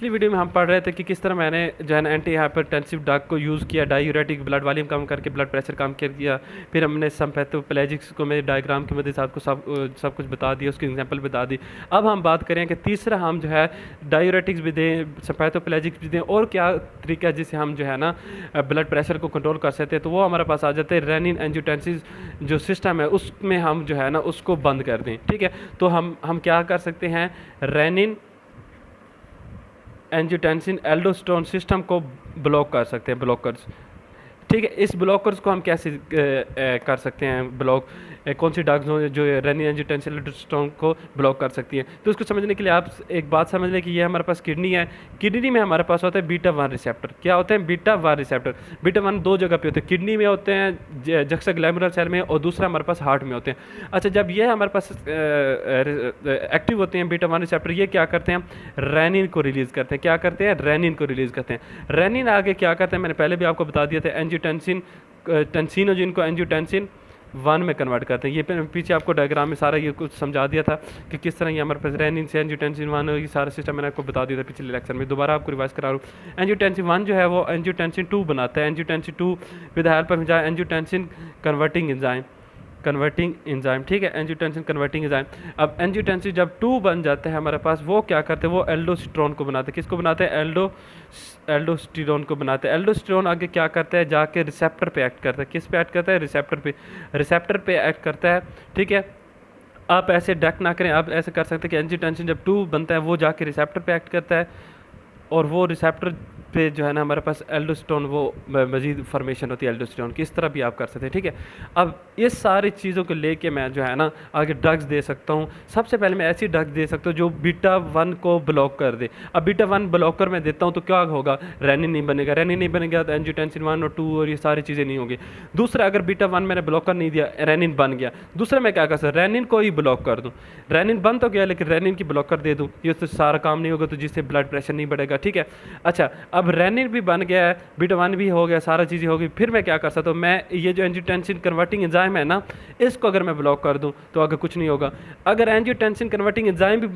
पिछली वीडियो में हम पढ़ रहे थे कि किस तरह मैंने जो है ना एंटी हाइपरटेंसिव ड्रग को यूज़ किया, डायूरेटिक ब्लड वॉल्यूम कम करके ब्लड प्रेशर कम कर दिया। फिर हमने सिम्पैथोपेलेजिक्स को मेरे डायग्राम की मदद से आपको सब कुछ बता दिया, उसकी एग्जांपल बता दी। अब हम बात करें कि तीसरा हम जो है डायूरेटिक्स भी दें, सिम्पैथोपेलेजिक्स भी दें, और क्या तरीका है जिससे हम जो है ना ब्लड प्रेशर को कंट्रोल कर सकते हैं। तो वो हमारे पास आ जाते हैं रेनिन एंजियोटेंसिन जो सिस्टम है उसमें हम जो है ना उसको बंद कर दें। ठीक है, तो हम क्या कर सकते हैं, रेनिन एंजियोटेंसिन एल्डोस्टेरोन सिस्टम को ब्लॉक कर सकते हैं, ब्लॉकर्स। ठीक है, इस ब्लॉकर्स को हम कैसे कर सकते हैं ब्लॉक, कौन सी ड्रग्स हो जो रेनिन एंजियोटेंसिन एल्डोस्टेरोन को ब्लॉक कर सकती हैं। तो इसको समझने के लिए आप एक बात समझ लें कि ये हमारे पास किडनी है। किडनी में हमारे पास होता है बीटा वन रिसेप्टर। क्या होते हैं? Beta one receptor. Beta one दो जगह पे होते हैं, किडनी में होते हैं जक्साग्लैमरुलर सेल में, और दूसरा हमारे पास हार्ट में होते हैं। अच्छा, जब ये हमारे पास एक्टिव होते हैं बीटा वन रिसेप्टर, ये क्या करते हैं, रेनिन को रिलीज करते हैं। क्या करते हैं? रेनिन को रिलीज करते हैं। रेनिन आगे क्या करते हैं, मैंने पहले भी आपको बता दिया था, एंजियोटेंसिन टेंसिनोजिन को एंजियोटेंसिन वन में कन्वर्ट करते हैं। ये पीछे आपको डायग्राम में सारा ये कुछ समझा दिया था कि किस तरह ये हमारे पास रेनिन से एंजियोटेंसिन वन, ये सारा सिस्टम मैंने आपको बता दिया था पिछले लेक्चर में। दोबारा आपको रिवाइज करा रहा हूँ। एंजियोटेंसिन वन जो है वो एंजियोटेंसिन टू बनाता है। Angiotensin two with help of angiotensin converting enzyme. ठीक है, एंजियोटेंसिन कन्वर्टिंग एंजाइम। अब एंजियोटेंसिन जब टू बन जाता है हमारे पास, वो क्या करते हैं, वो एल्डोस्टेरोन को बनाते हैं। किसको बनाते हैं? एल्डोस्टेरोन को बनाते हैं। एल्डोस्टेरोन आगे क्या करता है, जाके रिसेप्टर पे एक्ट करता है। किस पे एक्ट करता है? रिसेप्टर पे एक्ट करता है। ठीक है, आप ऐसे डक ना करें, आप ऐसे कर सकते हैं कि एंजियोटेंसिन जब टू बनता है वो जाके रिसेप्टर पे एक्ट करता है, और वो रिसेप्टर पे जो है ना हमारे पास एल्डोस्टेरोन, वो मजीद फॉर्मेशन होती है एल्डोस्टेरोन की। इस तरह भी आप कर सकते हैं। ठीक है, अब इस सारी चीज़ों को लेके मैं जो है ना आगे ड्रग्स दे सकता हूँ। सबसे पहले मैं ऐसी ड्रग्स दे सकता हूँ जो बीटा वन को ब्लॉक कर दे। अब बीटा वन ब्लॉकर मैं देता हूँ तो क्या होगा, रेनिन नहीं बनेगा। रेनिन नहीं बनेगा तो एंजियोटेंसिन वन और टू और ये सारी चीज़ें नहीं होंगी। दूसरा, अगर बीटा वन मैंने ब्लॉकर नहीं दिया, रेनिन बन गया। दूसरा मैं क्या कर सकता, रेनिन को ही ब्लॉक कर दूँ। रेनिन बन तो गया लेकिन रेनिन की ब्लॉकर दे दूँ, ये तो सारा काम नहीं होगा, तो जिससे ब्लड प्रेशर नहीं बढ़ेगा। ठीक है, अच्छा, अब रेनिन भी बन गया है, बीटा वन भी हो गया, सारा चीज़ें हो गई। फिर मैं क्या कर सकता हूँ, मैं ये जो एंजियोटेंसिन कन्वर्टिंग एंजाइम है ना, इसको अगर मैं ब्लॉक कर दूं तो आगे कुछ नहीं होगा। अगर एंजियोटेंसिन कन्वर्टिंग एंजाइम भी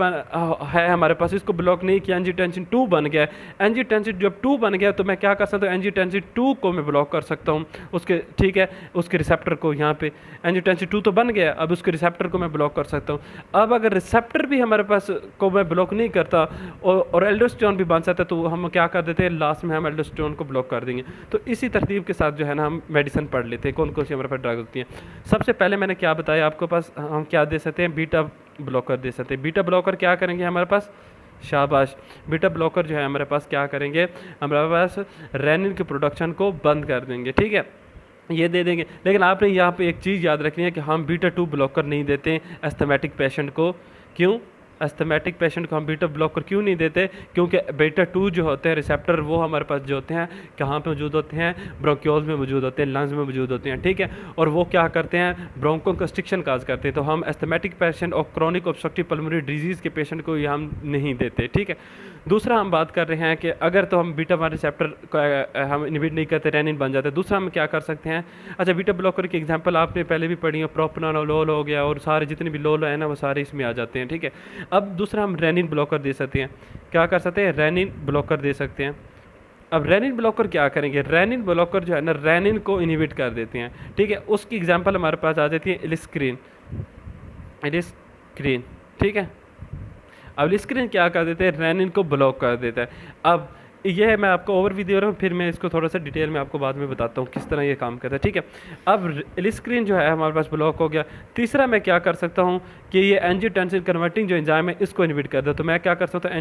है हमारे पास, इसको ब्लॉक नहीं किया, एंजियोटेंसिन टू बन गया। एंजियोटेंसिन जब टू बन गया तो मैं क्या कर सकता हूँ, एंजियोटेंसिन टू को मैं ब्लॉक कर सकता हूँ उसके। ठीक है, उसके रिसेप्टर को, यहाँ पे एंजियोटेंसिन टू तो बन गया, अब उसके रिसेप्टर को मैं ब्लॉक कर सकता हूँ। अब अगर रिसेप्टर भी हमारे पास को मैं ब्लॉक नहीं करता और एल्डोस्टेरोन भी बन सकता है, तो हम क्या कर देते हैं, लास्ट में हम एल्डोस्टेरोन को ब्लॉक कर देंगे। तो इसी तरतीब के साथ जो है ना हम मेडिसिन पढ़ लेते हैं, कौन कौन सी हमारे पास ड्रग होती हैं। सबसे पहले मैंने क्या बताया आपके पास, हम क्या दे सकते हैं, बीटा ब्लॉकर दे सकते हैं। बीटा ब्लॉकर क्या करेंगे हमारे पास, शाबाश, बीटा ब्लॉकर जो है हमारे पास क्या करेंगे, हमारे पास रेनिन की प्रोडक्शन को बंद कर देंगे। ठीक है, ये दे देंगे। लेकिन आपने यहाँ पे एक चीज़ याद रखनी है कि हम बीटा टू ब्लॉकर नहीं देते एस्थमेटिक पेशेंट को। क्यों? एस्थमेटिक पेशेंट को हम बीटा ब्लॉकर क्यों नहीं देते? क्योंकि बीटा टू जो होते हैं रिसेप्टर, वो हमारे पास जो होते हैं कहाँ पे मौजूद होते हैं, ब्रोंक्यूल्स में मौजूद होते हैं, लंग्स में मौजूद होते हैं। ठीक है, और वो क्या करते हैं, ब्रोंको कंस्ट्रिक्शन काज करते हैं। तो हम एस्थमेटिक पेशेंट और क्रॉनिक ऑब्स्ट्रक्टिव पल्मोनरी डिजीज़ के पेशेंट को ये हम नहीं देते। ठीक है, दूसरा हम बात कर रहे हैं कि अगर तो हम बीटा वन रिसेप्टर हम इनहिबिट नहीं करते, रेनिन बन जाते हैं। दूसरा हम क्या कर सकते हैं, अच्छा, बीटा ब्लॉकर की एग्जांपल आपने पहले भी पढ़ी है, प्रोप्रानोलोल हो गया, और सारे जितने भी लोल है ना वो सारे इसमें आ जाते हैं। ठीक है, अब दूसरा हम रेनिन ब्लॉकर दे सकते हैं। क्या कर सकते हैं, रेनिन ब्लॉकर दे सकते हैं। अब रेनिन ब्लॉकर क्या करेंगे, रेनिन ब्लॉकर जो है ना रेनिन को इनहिबिट कर देते हैं। ठीक है, उसकी एग्जांपल हमारे पास आ जाती है एलिस्क्रीन। ठीक है, अब एलिस्क्रीन क्या कर देते हैं, रेनिन को ब्लॉक कर देता है। अब ये मैं आपको ओवरव्यू दे रहा हूँ, फिर मैं इसको थोड़ा सा डिटेल में आपको बाद में बताता हूँ किस तरह ये काम करता है। ठीक है, अब एलिस्क्रीन जो है हमारे पास ब्लॉक हो गया। तीसरा मैं क्या कर सकता हूँ कि ये एंजियोटेंसिन कन्वर्टिंग जो एंजाइम है इसको इनहिबिट कर दे। तो मैं क्या कर सकता हूँ,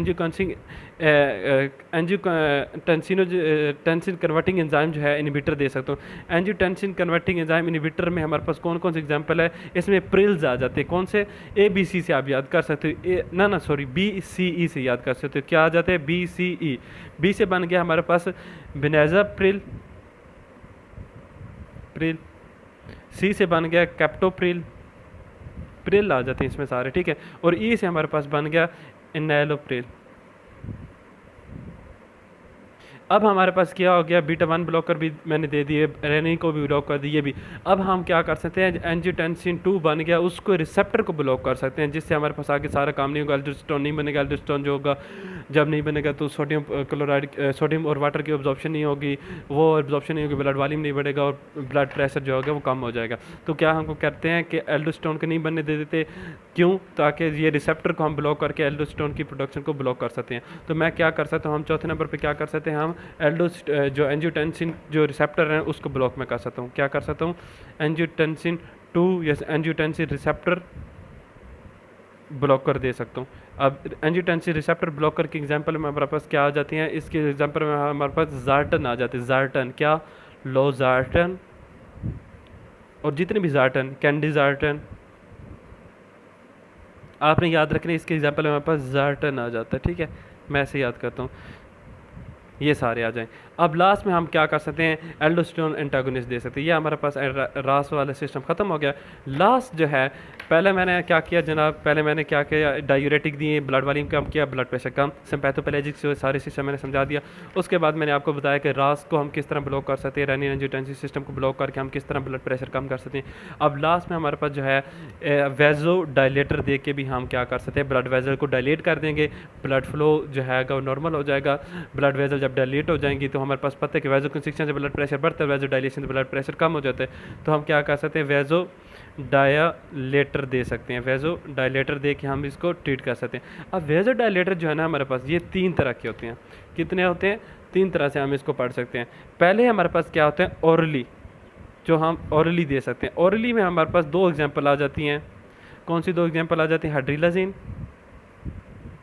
एंजियोटेंसिन कन्वर्टिंग एंजाइम जो है इनहिबिटर दे सकता हूँ। एंजियोटेंसिन कन्वर्टिंग एंजाइम इनहिबिटर में हमारे पास कौन कौन से एग्जाम्पल है, इसमें प्रिल्स आ जाते हैं। कौन से? ABC से आप याद कर सकते हो, सॉरी BCE से याद कर सकते हो। क्या आ जाते हैं? BCE। बी से बन गया हमारे पास बेनाजाप्रिल, सी से बन गया कैप्टोप्रिल, प्रिल आ जाते हैं इसमें सारे। ठीक है, और ई से हमारे पास बन गया इनैलोप्रिल। अब हमारे पास क्या हो गया, बीटा 1 ब्लॉकर भी मैंने दे दिए, रेनिन को भी ब्लॉक कर दिए भी। अब हम क्या कर सकते हैं, एंजियोटेंसिन 2 बन गया, उसको रिसेप्टर को ब्लॉक कर सकते हैं, जिससे हमारे पास आगे सारा काम नहीं होगा। एल्डोस्टेरोन नहीं बनेगा, एल्डोस्टेरोन जो होगा जब नहीं बनेगा तो सोडियम क्लोराइड, सोडियम और वाटर की ऑब्जॉर्प्शन नहीं होगी, वो ऑब्जॉर्प्शन नहीं होगी, ब्लड वॉल्यूम नहीं बढ़ेगा और ब्लड प्रेशर जो होगा वो कम हो जाएगा। तो क्या हमको कहते हैं कि एल्डोस्टेरोन को नहीं बनने दे देते, क्यों? ताकि ये रिसेप्टर को हम ब्लॉक करके एल्डोस्टेरोन की प्रोडक्शन को ब्लॉक कर सकते हैं। तो मैं क्या कर सकता हूँ, हम चौथे नंबर पे क्या कर सकते हैं, हम जो एंजियोटेंसिन जो रिसेप्टर है उसको ब्लॉक में कर सकता हूँ। क्या कर सकता हूँ, एंजियोटेंसिन 2 या एंजियोटेंसिन रिसेप्टर ब्लॉकर दे सकता हूँ। अब एंजियोटेंसिन रिसेप्टर ब्लॉकर की एग्जांपल में हमारे पास क्या आ जाती हैं, इसके एग्जांपल में हमारे पास जार्टन आ जाते हैं। जार्टन क्या, लोजार्टन और जितने भी जार्टन, कैंडी जार्टन, आपने याद रखना, इसके एग्जांपल में हमारे पास जार्टन आ जाता है। ठीक है, मैं ऐसे याद करता हूँ, ये सारे आ जाएं। अब लास्ट में हम क्या कर सकते हैं, एल्डोस्टेरोन एंटागोनिस्ट दे सकते हैं। ये हमारे पास रास वाला सिस्टम ख़त्म हो गया। लास्ट जो है, पहले मैंने क्या किया जनाब, पहले मैंने क्या किया, डायूरेटिक दिए, ब्लड वॉल्यूम कम किया, ब्लड प्रेशर कम, सिम्पैथोपेलेजिक से सारे सिस्टम मैंने समझा दिया। उसके बाद मैंने आपको बताया कि रास को हम किस तरह ब्लॉक कर सकते हैं, रेनिन एंजियोटेंसिन सिस्टम को ब्लॉक करके हम किस तरह ब्लड प्रेशर कम कर सकते हैं। अब लास्ट में हमारे पास जो है वेजो डायलेटर दे के भी हम क्या कर सकते हैं, ब्लड वेजल को डायलेट कर देंगे, ब्लड फ्लो जो है वो नॉर्मल हो जाएगा। ब्लड वेजल जब डायलेट हो जाएंगी तो हमारे पास पता है कि वेजो कंस्ट्रिक्शन से ब्लड प्रेशर बढ़ता है, वेजो डायलेशन से ब्लड प्रेशर कम हो जाता है। तो हम क्या कर सकते हैं, वेजो डायलेटर दे सकते हैं, वेजो डायलेटर दे के हम इसको ट्रीट कर सकते हैं। अब वेजो डायलेटर जो है ना हमारे पास, ये 3 तरह के होते हैं। कितने होते हैं, 3 तरह से हम इसको पढ़ सकते हैं। पहले हमारे पास क्या होते हैं, ओरली, जो हम ओरली दे सकते हैं। ओरली में हमारे पास 2 एग्जाम्पल आ जाती हैं। कौन सी 2 एग्जाम्पल आ जाती हैं, हाइड्रिलाजीन,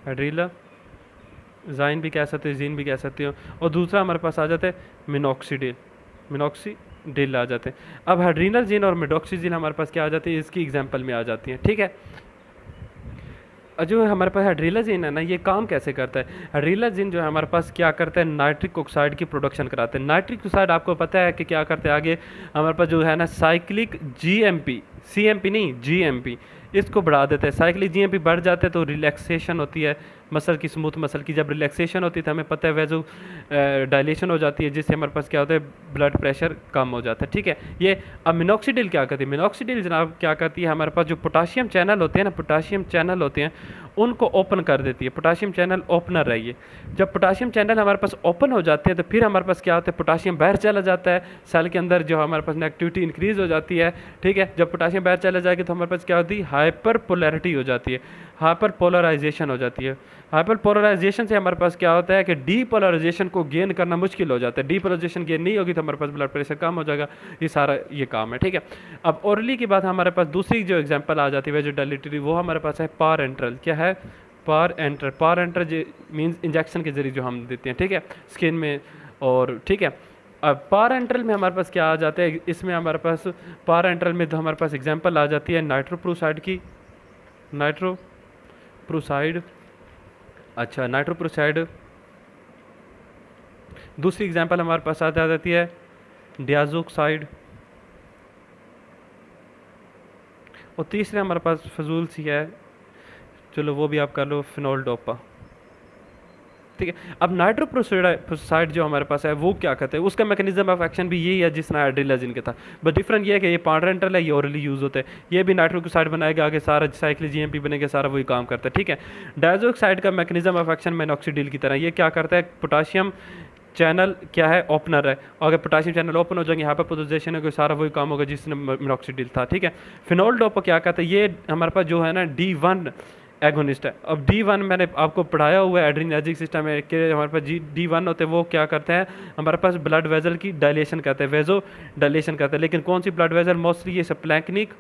हाइड्रिला जाइन भी कह सकते हो, जीन भी कह सकते हो, और दूसरा हमारे पास आ जाता है मिनॉक्सीडिल, मिनॉक्सीडिल आ जाते हैं। अब हाइड्रिनल जीन और मिडॉक्सीजिन हमारे पास क्या आ जाती है, इसकी एग्जांपल में आ जाती हैं। ठीक है, जो हमारे पास हाइड्रिलाजीन है ना, ये काम कैसे करता है, हाइड्रिलाजीन जो है हमारे पास क्या करता है, नाइट्रिक ऑक्साइड की प्रोडक्शन कराते हैं। नाइट्रिक ऑक्साइड आपको पता है कि क्या करते हैं, आगे हमारे पास जो है ना साइक्लिक जीएमपी, सीएमपी नहीं जीएमपी, इसको बढ़ा देते हैं। साइक्लिक जीएमपी बढ़ जाते हैं तो रिलैक्सेशन होती है मसल की, स्मूथ मसल की। जब रिलैक्सेशन होती है तो हमें पता है वेजो डायलेशन हो जाती है, जिससे हमारे पास क्या होता है, ब्लड प्रेशर कम हो जाता है। ठीक है, ये अब मिनॉक्सीडिल क्या करती है, मिनॉक्सीडिल जनाब क्या करती है, हमारे पास जो पोटाशियम चैनल होते हैं ना, पोटाशियम चैनल होते हैं उनको ओपन कर देती है। पोटाशियम चैनल ओपनर है ये। जब पोटाशियम चैनल हमारे पास ओपन हो जाते हैं तो फिर हमारे पास क्या होता है, पोटाशियम बाहर चला जाता है सेल के अंदर, जो हमारे पास नेगेटिविटी इंक्रीज हो जाती है। ठीक है, जब पोटाशियम बाहर चला जाएगी तो हमारे पास क्या होती है, हाइपर पोलैरिटी हो जाती है, हाइपर पोलराइजेशन हो जाती है। हाइपर पोलराइजेशन से हमारे पास क्या होता है कि डीपोलराइजेशन को गेन करना मुश्किल हो जाता है। डीपोलराइजेशन गेन नहीं होगी तो हमारे पास ब्लड प्रेशर कम हो जाएगा। ये सारा ये काम है। ठीक है, अब ओरली के बाद हमारे पास दूसरी जो एग्जांपल आ जाती है वेजोडाइलेटरी, वो हमारे पास है पार एंट्रल। क्या है, पार एंटर, पार एंटर मीन्स इंजेक्शन के जरिए जो हम देते हैं। ठीक है, स्किन में। और ठीक है, अब पार एंट्रल में हमारे पास क्या आ जाता है, इसमें हमारे पास पार एंट्रल में तो हमारे पास एग्जांपल आ जाती है नाइट्रोप्रोसाइड की, नाइट्रोप्रोसाइड, अच्छा नाइट्रोप्रोसाइड। दूसरी एग्जांपल हमारे पास आ जाती है डियाजोक्साइड, और तीसरे हमारे पास फजूल सी है, चलो वो भी आप कर लो, फिनोल डोपा। ठीक है, अब नाइट्रोप्रोसाइड जो हमारे पास है वो क्या कहते हैं, उसका मैकेनिज्म ऑफ एक्शन भी यही है जिस हाइड्रिलाजीन के था, बट डिफरेंट ये है कि ये पारेंटल है, ये ओरली यूज होता है। ये भी नाइट्रोक्साइड बनाएगा, आगे सारा साइक्लिक जीएमपी बनेगा, सारा वही काम करता है। ठीक है, डायजोक्साइड का मैकेनिज्म ऑफ एक्शन मिनॉक्सीडिल की तरह, ये क्या करता है, पोटाशियम चैनल क्या है, ओपनर है, और अगर पोटाशियम चैनल ओपन हो जाएंगे, हाइपरपोलराइजेशन है, सारा वही काम होगा जिसने मिनॉक्सीडिल था। ठीक है, फिनोल डोपा क्या कहता है, ये हमारे पास जो है ना D1 एगोनिस्ट है। अब D1 मैंने आपको पढ़ाया हुआ है एड्रीनर्जिक सिस्टम है कि हमारे पास D1 होते हैं, वो क्या करते हैं, हमारे पास ब्लड वेजल की डायलेशन करते हैं, वेजो डायलेशन करते हैं। लेकिन कौन सी ब्लड वेजल, मोस्टली ये सप्लैंक्निक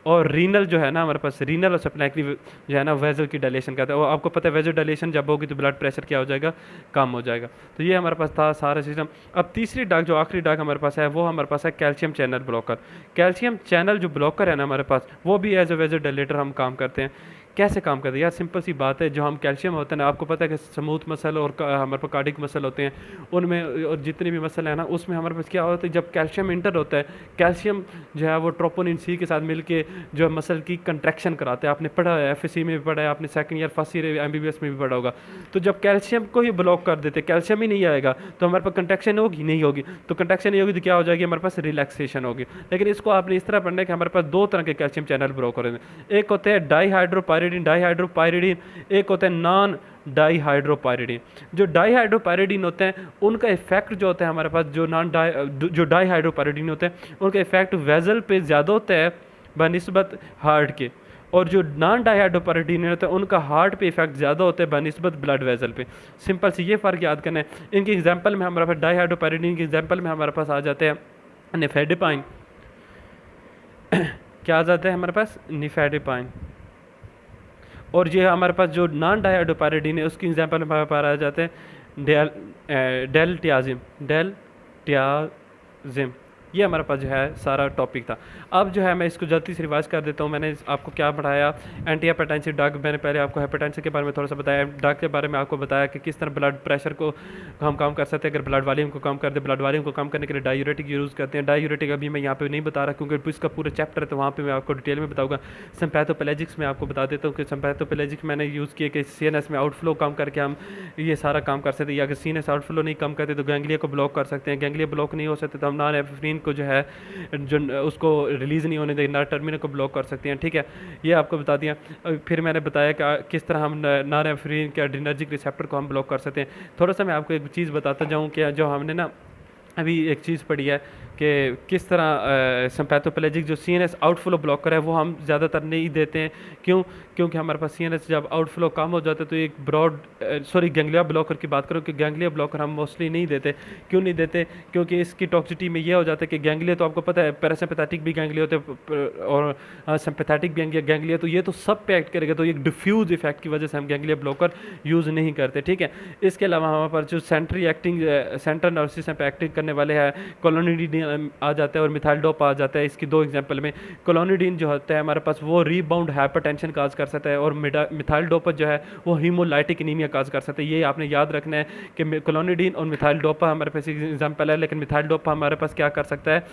और रीनल जो है ना, हमारे पास रीनल और सप्लैंक्निक जो है ना वेजल की डायलेशन करते हैं। और आपको पता है वेजो डायलेशन जब होगी तो ब्लड प्रेशर क्या हो जाएगा, कम हो जाएगा। तो ये हमारे पास था सारा सिस्टम। अब तीसरी डाक, जो आखिरी डाक हमारे पास है, वो हमारे पास है calcium channel blocker. Calcium channel जो ब्लॉकर है ना हमारे पास, वो भी एज ए वेजो डायलेटर हम काम करते हैं। कैसे काम करते हैं यार? सिंपल सी बात है, जो हम कैल्शियम होता है ना, आपको पता है कि स्मूथ मसल और हमारे पास कार्डिक मसल होते हैं, उनमें और जितने भी मसल है ना, उसमें हमारे पास क्या होता है, जब कैल्शियम इंटर होता है, कैल्शियम जो है वो ट्रोपोनिन सी के साथ मिलके जो मसल की कंट्रैक्शन कराते हैं। आपने पढ़ा है, एफएससी में भी पढ़ा है, आपने second year first year MBBS में भी पढ़ा होगा। तो जब कैल्शियम को ही ब्लॉक कर देते, कैल्शियम ही नहीं आएगा, तो हमारे पास कंट्रैक्शन होगी नहीं होगी, तो कंट्रैक्शन नहीं होगी तो क्या हो जाएगी, हमारे पास रिलैक्सेशन होगी। लेकिन इसको आपने इस तरह पढ़ना है कि हमारे पास दो तरह के कैल्शियम चैनल ब्लॉक हो रहे हैं, एक होते हैं डाईहाइड्रोपायरिडीन, एक होता है नॉन डाईहाइड्रोपायरिडीन। जो डाईहाइड्रोपायरिडीन होते हैं उनका इफेक्ट जो होता है हमारे पास, जो डाईहाइड्रोपायरिडीन होते हैं उनका इफेक्ट वेजल पे ज़्यादा होता है बनिस्बत हार्ट के, और जो नॉन डाईहाइड्रोपायरिडीन होते हैं उनका हार्ट पे इफेक्ट ज़्यादा होता है बनिस्बत ब्लड वेजल पे। सिंपल सी ये फ़र्क याद करना है। इनके एग्जाम्पल में हमारे पास डाईहाइड्रोपायरिडीन के एग्जाम्पल में हमारे पास आ जाते हैं निफेडिपाइन। क्या आ जाता है हमारे पास, निफेडिपाइन। और ये हमारे पास जो नॉन डाईहाइड्रोपायरिडीन है उसकी एग्जाम्पल में हमारे पास आ जाते हैं डेल्टियाजिम। ये हमारे पास जो है सारा टॉपिक था। अब जो है मैं इसको जल्दी से रिवाइज कर देता हूँ। मैंने आपको क्या पढ़ाया, एंटी हाइपरटेंसिव ड्रग, मैंने पहले आपको हाइपरटेंसिव के बारे में थोड़ा सा बताया, ड्रग के बारे में आपको बताया कि किस तरह ब्लड प्रेशर को हम कम कर सकते हैं अगर ब्लड वॉल्यूम को कम कर दे। ब्लड वॉल्यूम को कम करने के लिए डायूरेटिक यूज़ करते हैं। डायूरेटिक अभी मैं यहाँ पे नहीं बता रहा क्योंकि इसका पूरा चैप्टर है, तो वहाँ पर मैं आपको डिटेल में बताऊँगा। सिम्पैथोपेलेजिक्स में आपको बता देता हूँ कि सिम्पैथोपेलेजिक्स मैंने यूज़ किए कि सीएनएस में आउटफ्लो कम करके हम ये सारा काम कर सकते हैं, या अगर सीएनएस आउटफ्लो नहीं कम करते तो गैंग्लिया को ब्लॉक कर सकते हैं। गैंग्लिया ब्लॉक नहीं हो सकते तो हम नॉरएपिनेफ्रिन को जो है जो उसको रिलीज़ नहीं होने देंगे, नॉरएपिनेफ्रिन को ब्लॉक कर सकते हैं। ठीक है, ये आपको बता दिया। फिर मैंने बताया कि किस तरह हम नॉरएपिनेफ्रिन के एड्रेनर्जिक रिसेप्टर को हम ब्लॉक कर सकते हैं। थोड़ा सा मैं आपको एक चीज़ बताता जाऊँ कि जो हमने ना अभी एक चीज़ पढ़ी है कि किस तरह सिम्पैथोपेलेजिक जो सीएनएस आउटफ्लो ब्लॉकर है वो हम ज़्यादातर नहीं देते हैं। क्यों? क्योंकि हमारे पास सीएनएस जब आउटफ्लो कम हो जाता है तो एक गैंग्लिया ब्लॉकर की बात करूँ कि गैंग्लिया ब्लॉकर हम मोस्टली नहीं देते। क्यों नहीं देते? क्योंकि इसकी टॉक्सिटी में ये हो जाता है कि गैंग्लिया तो आपको पता है पैरासिम्पैथेटिक भी गैंग्लिया होते हैं और सिम्पैथेटिक गैंग्लिया, तो ये तो सब पे एक्ट करेगा, तो एक डिफ्यूज इफेक्ट की वजह से हम गैंग्लिया ब्लॉकर यूज़ नहीं करते। ठीक है, इसके अलावा हमारे पास जो सेंट्रल नर्वस सिस्टम पे एक्टिंग करने वाले हैं क्लोनिडीन आ जाता है और मिथाइल डोप आ जाता है। इसकी दो एग्जांपल में क्लोनिडीन जो होता है हमारे पास वो रीबाउंड हाइपरटेंशन काज कर सकता है, और मिथाइल डोपा जो है वो हीमोलाइटिक एनीमिया काज कर सकता है। ये आपने याद रखना है कि क्लोनिडीन और मिथाइल डोपा हमारे पास एग्जाम्पल है, लेकिन मिथाइल डोपा हमारे पास क्या कर सकता है,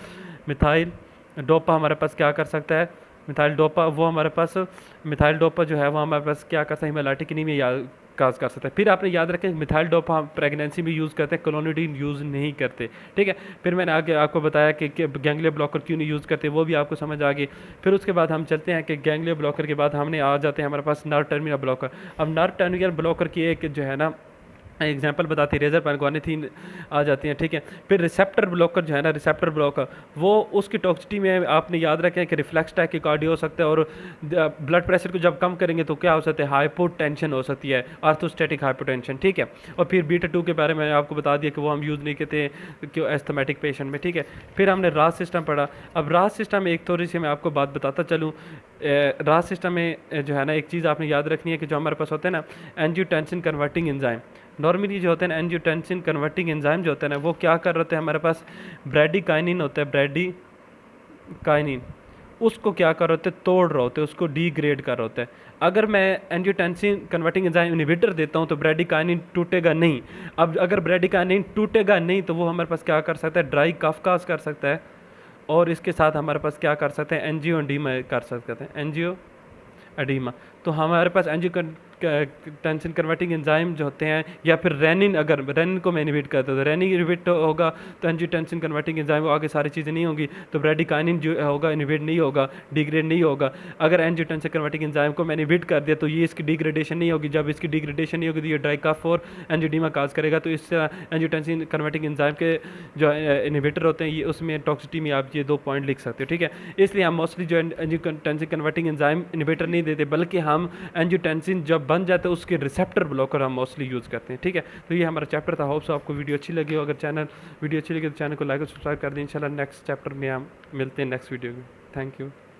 मिथाइल डोपा जो है वो हमारे पास क्या कर सकता है, हीमोलाइटिक एनीमिया काज कर सकता है। फिर आपने याद रखें मिथाइल डोपा हम प्रेगनेंसी में यूज़ करते हैं, क्लोनिडीन यूज़ नहीं करते। ठीक है, फिर मैंने आगे आपको बताया कि गैंग्लिया ब्लॉकर क्यों नहीं यूज़ करते, वो भी आपको समझ आ गई। फिर उसके बाद हम चलते हैं कि गैंग्लिया ब्लॉकर के बाद हमने आ जाते हैं हमारे पास नर्व टर्मिनल ब्लॉकर। अब नर्व टर्मिनल ब्लॉकर की एक जो है ना एग्जाम्पल बताती है, रेजर पैनगोनिथिन आ जाती हैं। ठीक है, फिर रिसेप्टर ब्लॉकर जो है ना, रिसेप्टर ब्लॉकर वो उसकी टॉक्सिटी में आपने याद रखें कि रिफ्लेक्स टैकिकार्डिया हो सकता है, और ब्लड प्रेशर को जब कम करेंगे तो क्या हो सकता है, हाइपोटेंशन हो सकती है, आर्थोस्टैटिक हाइपोटेंशन। ठीक है, और फिर बीटा 2 के बारे में आपको बता दिया कि वो हम यूज़ नहीं करते क्यों, एस्थमेटिक पेशेंट में। ठीक है, फिर हमने रास सिस्टम पढ़ा। अब रास सिस्टम में एक थोड़ी सी मैं आपको बात बताता चलूँ। रास सिस्टम में जो है ना एक चीज़ आपने याद रखनी है कि जो हमारे पास होता है ना एंजियोटेंसिन कन्वर्टिंग एंजाइम, नॉर्मली जो होते हैं एंजियोटेंसिन कन्वर्टिंग एंजाइम जो होते हैं ना वो क्या कर रहे होते हैं, हमारे पास ब्रेडिकाइनिन होता है, ब्रेडिकाइनिन उसको क्या कर रहे होते हैं, तोड़ रहे होते हैं, उसको डिग्रेड कर रहे होते हैं। अगर मैं एंजियोटेंसिन कन्वर्टिंग एंजाइम इनहिबिटर देता हूं तो ब्रेडिकाइनिन टूटेगा नहीं। अब अगर ब्रेडिकाइनिन टूटेगा नहीं तो वो हमारे पास क्या कर सकता है, ड्राई कफ काज कर सकता है, और इसके साथ हमारे पास क्या कर सकते हैं, एंजियो एडीमा कर सकते हैं, एंजियो एडीमा। तो हमारे पास एंजियोटेंसिन कन्वर्टिंग एंजाइम जो होते हैं, या फिर रेनिन, अगर रेनिन को मैं इनहिबिट करता हूँ तो रेनिन इनहिबिट होगा तो एंजियोटेंसिन कन्वर्टिंग एंजाइम वो आगे सारी चीज़ें नहीं होंगी, तो ब्रेडिकाइनिन जो होगा इनहिबिट नहीं होगा, डिग्रेड नहीं होगा। अगर एंजियोटेंसिन कन्वर्टिंग एंजाइम को मैंने इनहिबिट कर दिया तो ये इसकी डिग्रेडेशन नहीं होगी, जब इसकी डिग्रेडेशन नहीं होगी तो ये ड्राई कफ और एंजियोडीमा काज करेगा। तो इस एंजियोटेंसिन कन्वर्टिंग एंजाइम के जो इनहिबिटर होते हैं ये उसमें टॉक्सिटी में आप ये 2 पॉइंट लिख सकते हो। ठीक है, इसलिए हम मोस्टली जो एंजियोटेंसिन कन्वर्टिंग एंजाइम इनहिबिटर नहीं देते, बल्कि हम एंजियोटेंसिन जब बन जाते हैं उसके रिसेप्टर ब्लॉकर हम मोस्टली यूज़ करते हैं। ठीक है, तो ये हमारा चैप्टर था। होप सो आपको वीडियो अच्छी लगी हो। अगर वीडियो अच्छी लगी तो चैनल को लाइक और सब्सक्राइब कर दें। इंशाल्लाह नेक्स्ट चैप्टर में हम मिलते हैं नेक्स्ट वीडियो में। Thank you.